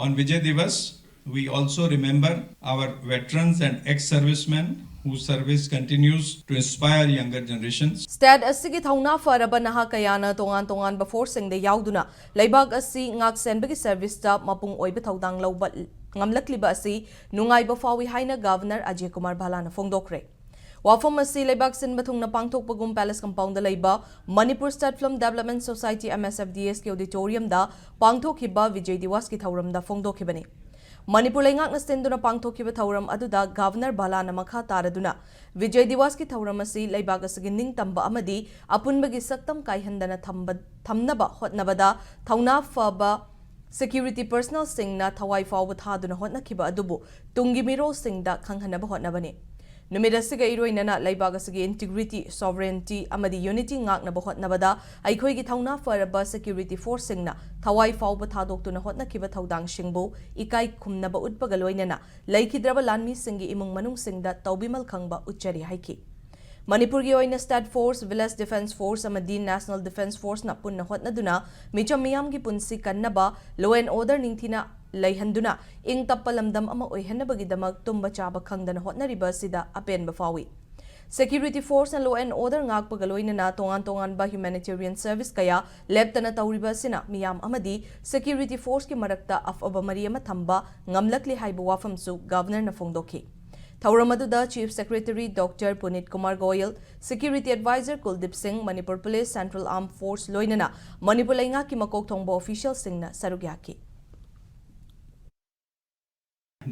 On Vijay Diwas, we also remember our veterans and ex-servicemen whose service continues to inspire younger generations. Stat asigi thauna faraba naha kayana tongan ba force sing de yauduna leibag asi ngak senbagi service ta mapung oiba thaudang lauba ngamlakliba asi nungai ba fawi haina governor Ajay Kumar Bhalana fongdokre. Wafam asi leibag sin bathungna pangthokpagum palace compound da leiba Manipur State Film Development Society MSFDS ki auditorium da pangthokhiba Vijay Diwas ki thauram da fongdokhibani. Manipur lengak na stenduna pangthokhiba thauram aduda Governor Bhalana makha taraduna Vijay Diwas ki thauram asi leibag asigi ningtamba amadi apunbagi saktam kaihandana thamnaba hotnabada thauna faba security personnel singna thawai fawba thaduna hotnakhiba adubu tungi miro singda khanghanaba hotnabani. Numida siga iroinana leibag asigi integrity, sovereignty amadi unity ngaknaba hotnabada aikhoigi thauna faraba security force singna thawai fawba thadoktuna hotnakhiba thaudang singbu ikai khumnaba utpaga loinana leikidraba lanmi singi imung manung singda tawbimal khangba uchari haiki. Manipur gi oina State Force, Village Defence Force amadi National Defence Force na punna hotnaduna micham miyam gi punsi kannaba law and order ningthina leihanduna ing tappalamdam ama oihanabagidamag tumba chaba khangdana hotnariba sida apen bafawi. Security Force and Law and Order ngakpaga loinana tongan ba humanitarian service kaya leptana tawriba sina miyam amadi Security Force ki marakta afaba mariama thamba ngamlakli haiba wafamsu Governor na fongdokhi. Thauramadu Chief Secretary Dr. Punit Kumar Goyal, Security Advisor Kuldip Singh, Manipur Police Central Armed Force Loinana, Manipur Lainga ki makok thongbo official Singh na sarugyaki.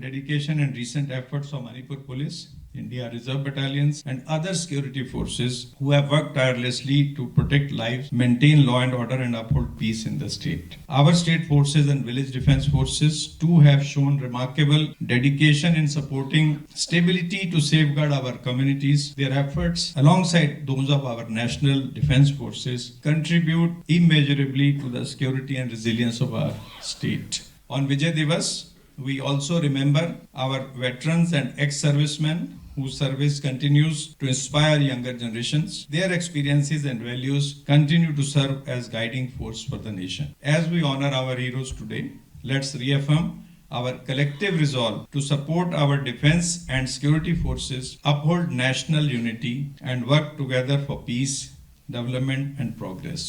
Dedication and recent efforts of Manipur Police, India Reserve Battalions and other security forces who have worked tirelessly to protect lives, maintain law and order and uphold peace in the state. Our state forces and village defense forces too have shown remarkable dedication in supporting stability to safeguard our communities. Their efforts alongside those of our national defense forces contribute immeasurably to the security and resilience of our state. On Vijay Diwas, we also remember our veterans and ex-servicemen whose service continues to inspire younger generations. Their experiences and values continue to serve as guiding force for the nation. As we honor our heroes today, let's reaffirm our collective resolve to support our defense and security forces, uphold national unity, and work together for peace, development, and progress.